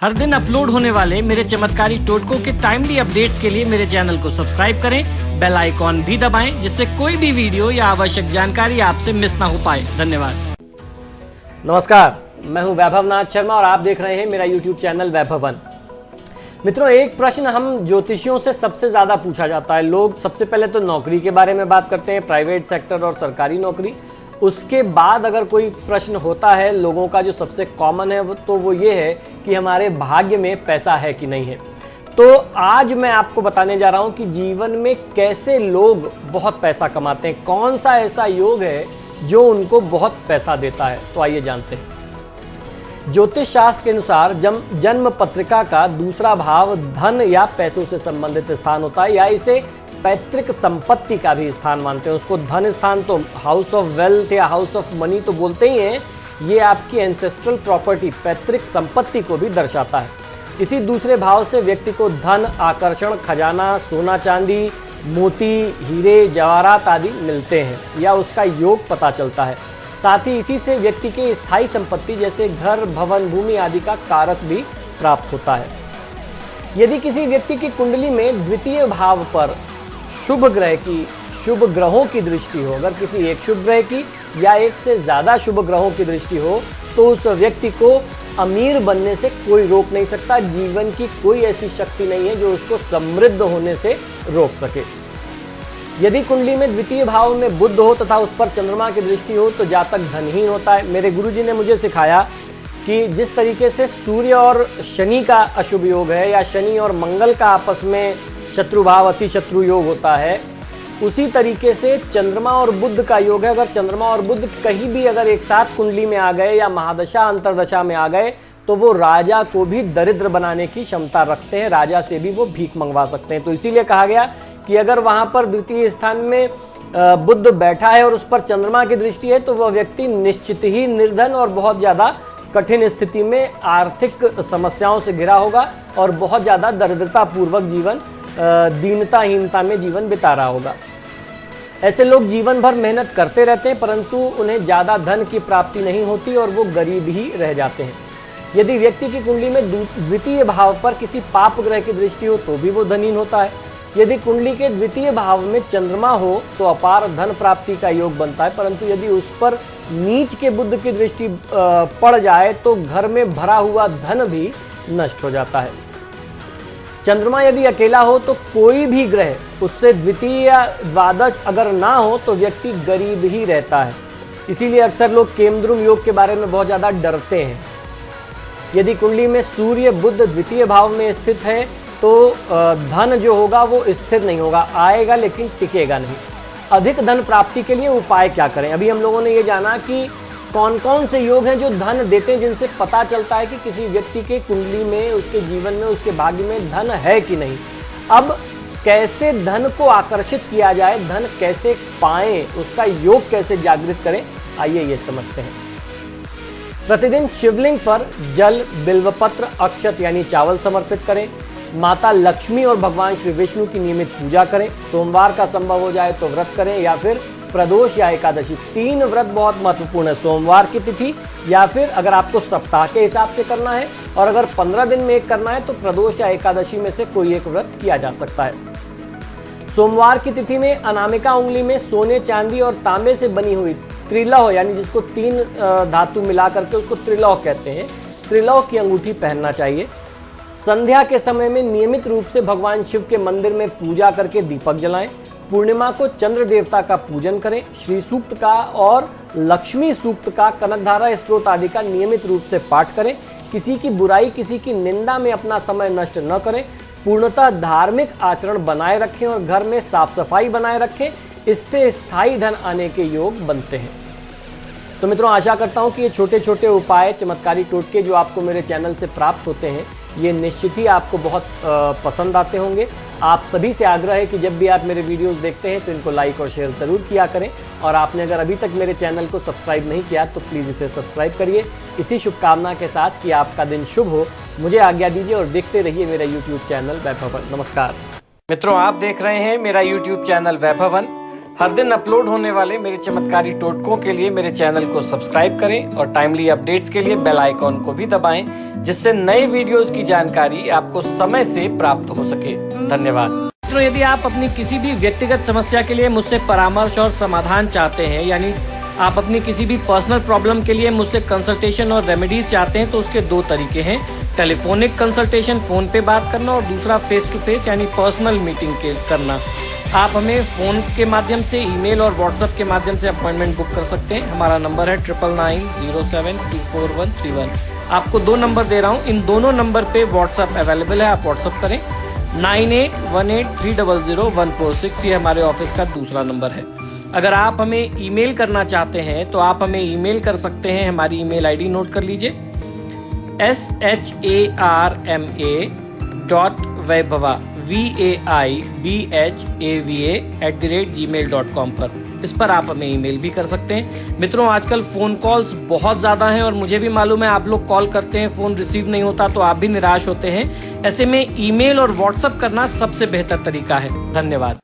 हर दिन अपलोड होने वाले मेरे चमत्कारी टोटकों के टाइमली अपडेट्स के लिए मेरे चैनल को सब्सक्राइब करें, बेल आइकॉन भी दबाएं, जिससे कोई भी वीडियो या आवश्यक जानकारी आपसे मिस ना हो पाए। धन्यवाद। नमस्कार, मैं हूं वैभव नाथ शर्मा और आप देख रहे हैं मेरा यूट्यूब चैनल वैभवन। मित्रों, एक प्रश्न हम ज्योतिषियों से सबसे ज़्यादा पूछा जाता है। लोग सबसे पहले तो नौकरी के बारे में बात करते हैं, प्राइवेट सेक्टर और सरकारी नौकरी। उसके बाद अगर कोई प्रश्न होता है लोगों का जो सबसे कॉमन है तो वो ये है कि हमारे भाग्य में पैसा है कि नहीं है। तो आज मैं आपको बताने जा रहा हूँ कि जीवन में कैसे लोग बहुत पैसा कमाते हैं, कौन सा ऐसा योग है जो उनको बहुत पैसा देता है। तो आइए जानते हैं। ज्योतिष शास्त्र के अनुसार जन्म पत्रिका का दूसरा भाव धन या पैसों से संबंधित स्थान होता है, या इसे पैतृक संपत्ति का भी स्थान मानते हैं। उसको धन स्थान तो हाउस ऑफ वेल्थ या हाउस ऑफ मनी तो बोलते ही हैं। ये आपकी एंसेस्ट्रल प्रॉपर्टी, पैतृक संपत्ति को भी दर्शाता है। इसी दूसरे भाव से व्यक्ति को धन, आकर्षण, खजाना, सोना चांदी, मोती, हीरे, जवाहरात आदि मिलते हैं या उसका योग पता चलता है। साथ ही इसी से व्यक्ति के स्थायी संपत्ति जैसे घर, भवन, भूमि आदि का कारक भी प्राप्त होता है। यदि किसी व्यक्ति की कुंडली में द्वितीय भाव पर शुभ ग्रहों की दृष्टि हो, अगर किसी एक शुभ ग्रह की या एक से ज़्यादा शुभ ग्रहों की दृष्टि हो, तो उस व्यक्ति को अमीर बनने से कोई रोक नहीं सकता। जीवन की कोई ऐसी शक्ति नहीं है जो उसको समृद्ध होने से रोक सके। यदि कुंडली में द्वितीय भाव में बुध हो तथा उस पर चंद्रमा की दृष्टि हो तो जातक धनहीन होता है। मेरे गुरुजी ने मुझे सिखाया कि जिस तरीके से सूर्य और शनि का अशुभ योग है या शनि और मंगल का आपस में शत्रु भाव अति शत्रु योग होता है, उसी तरीके से चंद्रमा और बुध का योग है। अगर चंद्रमा और बुध कहीं भी अगर एक साथ कुंडली में आ गए या महादशा अंतरदशा में आ गए तो वो राजा को भी दरिद्र बनाने की क्षमता रखते हैं, राजा से भी वो भीख मंगवा सकते हैं। तो इसीलिए कहा गया कि अगर वहाँ पर द्वितीय स्थान में बुध बैठा है और उस पर चंद्रमा की दृष्टि है तो वह व्यक्ति निश्चित ही निर्धन और बहुत ज़्यादा कठिन स्थिति में आर्थिक समस्याओं से घिरा होगा और बहुत ज़्यादा दरिद्रता पूर्वक जीवन, दीनताहीनता में जीवन बिता रहा होगा। ऐसे लोग जीवन भर मेहनत करते रहते हैं परंतु उन्हें ज़्यादा धन की प्राप्ति नहीं होती और वो गरीब ही रह जाते हैं। यदि व्यक्ति की कुंडली में द्वितीय भाव पर किसी पाप ग्रह की दृष्टि हो तो भी वो धनहीन होता है। यदि कुंडली के द्वितीय भाव में चंद्रमा हो तो अपार धन प्राप्ति का योग बनता है, परंतु यदि उस पर नीच के बुध की दृष्टि पड़ जाए तो घर में भरा हुआ धन भी नष्ट हो जाता है। चंद्रमा यदि अकेला हो तो कोई भी ग्रह उससे द्वितीय या द्वादश अगर ना हो तो व्यक्ति गरीब ही रहता है। इसीलिए अक्सर लोग केमद्रुम योग के बारे में बहुत ज़्यादा डरते हैं। यदि कुंडली में सूर्य बुध द्वितीय भाव में स्थित है तो धन जो होगा वो स्थिर नहीं होगा, आएगा लेकिन टिकेगा नहीं। अधिक धन प्राप्ति के लिए उपाय क्या करें? अभी हम लोगों ने ये जाना कि कौन कौन से योग हैं जो धन देते हैं, जिनसे पता चलता है कि किसी व्यक्ति के कुंडली में, उसके जीवन में, उसके भाग्य में धन है कि नहीं। अब कैसे धन को आकर्षित किया जाए, धन कैसे पाएं, उसका योग कैसे जागृत करें, आइए ये समझते हैं। प्रतिदिन शिवलिंग पर जल, बिल्वपत्र, अक्षत यानी चावल समर्पित करें। माता लक्ष्मी और भगवान श्री विष्णु की नियमित पूजा करें। सोमवार का संभव हो जाए तो व्रत करें या फिर प्रदोष या एकादशी। 3 व्रत बहुत महत्वपूर्ण है। सोमवार की तिथि या फिर अगर आपको सप्ताह के हिसाब से करना है और अगर 15 दिन में एक करना है तो प्रदोष या एकादशी में से कोई एक व्रत किया जा सकता है। सोमवार की तिथि में अनामिका उंगली में सोने, चांदी और तांबे से बनी हुई त्रिलौह यानी जिसको 3 धातु मिला करके उसको त्रिलौह कहते हैं, त्रिलौह की अंगूठी पहनना चाहिए। संध्या के समय में नियमित रूप से भगवान शिव के मंदिर में पूजा करके दीपक जलाएं। पूर्णिमा को चंद्र देवता का पूजन करें। श्री सूक्त का और लक्ष्मी सूक्त का, कनकधारा स्तोत्र आदि का नियमित रूप से पाठ करें। किसी की बुराई, किसी की निंदा में अपना समय नष्ट न करें। पूर्णतः धार्मिक आचरण बनाए रखें और घर में साफ सफाई बनाए रखें। इससे स्थायी धन आने के योग बनते हैं। तो मित्रों, आशा करता हूँ कि ये छोटे छोटे उपाय, चमत्कारी टोटके जो आपको मेरे चैनल से प्राप्त होते हैं ये निश्चित ही आपको बहुत पसंद आते होंगे। आप सभी से आग्रह है कि जब भी आप मेरे वीडियोस देखते हैं तो इनको लाइक और शेयर ज़रूर किया करें, और आपने अगर अभी तक मेरे चैनल को सब्सक्राइब नहीं किया तो प्लीज़ इसे सब्सक्राइब करिए। इसी शुभकामना के साथ कि आपका दिन शुभ हो, मुझे आज्ञा दीजिए और देखते रहिए मेरा यूट्यूब चैनल वैभवन। नमस्कार। मित्रों, आप देख रहे हैं मेरा यूट्यूब चैनल वैभवन। हर दिन अपलोड होने वाले मेरे चमत्कारी टोटकों के लिए मेरे चैनल को सब्सक्राइब करें और टाइमली अपडेट्स के लिए बेल आइकॉन को भी दबाएं, जिससे नए वीडियोस की जानकारी आपको समय से प्राप्त हो सके। धन्यवाद। मित्रों, यदि आप अपनी किसी भी व्यक्तिगत समस्या के लिए मुझसे परामर्श और समाधान चाहते हैं, यानी आप अपनी किसी भी पर्सनल प्रॉब्लम के लिए मुझसे कंसल्टेशन और रेमेडीज चाहते हैं, तो उसके दो तरीके हैं। टेलीफोनिक कंसल्टेशन, फोन पे बात करना, और दूसरा फेस टू फेस यानी पर्सनल मीटिंग करना। आप हमें फ़ोन के माध्यम से, ईमेल और व्हाट्सएप के माध्यम से अपॉइंटमेंट बुक कर सकते हैं। हमारा नंबर है 9990724131। आपको 2 नंबर दे रहा हूँ, इन दोनों नंबर पे व्हाट्सएप अवेलेबल है, आप व्हाट्सएप करें। 9818300146 ये हमारे ऑफिस का दूसरा नंबर है। अगर आप हमें ईमेल करना चाहते हैं तो आप हमें ईमेल कर सकते हैं। हमारी ईमेल आईडी नोट कर लीजिए, sharma.vaibhava vaibhava@gmail.com पर। इस पर आप हमें ईमेल भी कर सकते हैं। मित्रों, आजकल फ़ोन कॉल्स बहुत ज़्यादा हैं और मुझे भी मालूम है आप लोग कॉल करते हैं, फ़ोन रिसीव नहीं होता तो आप भी निराश होते हैं। ऐसे में ईमेल और व्हाट्सएप करना सबसे बेहतर तरीका है। धन्यवाद।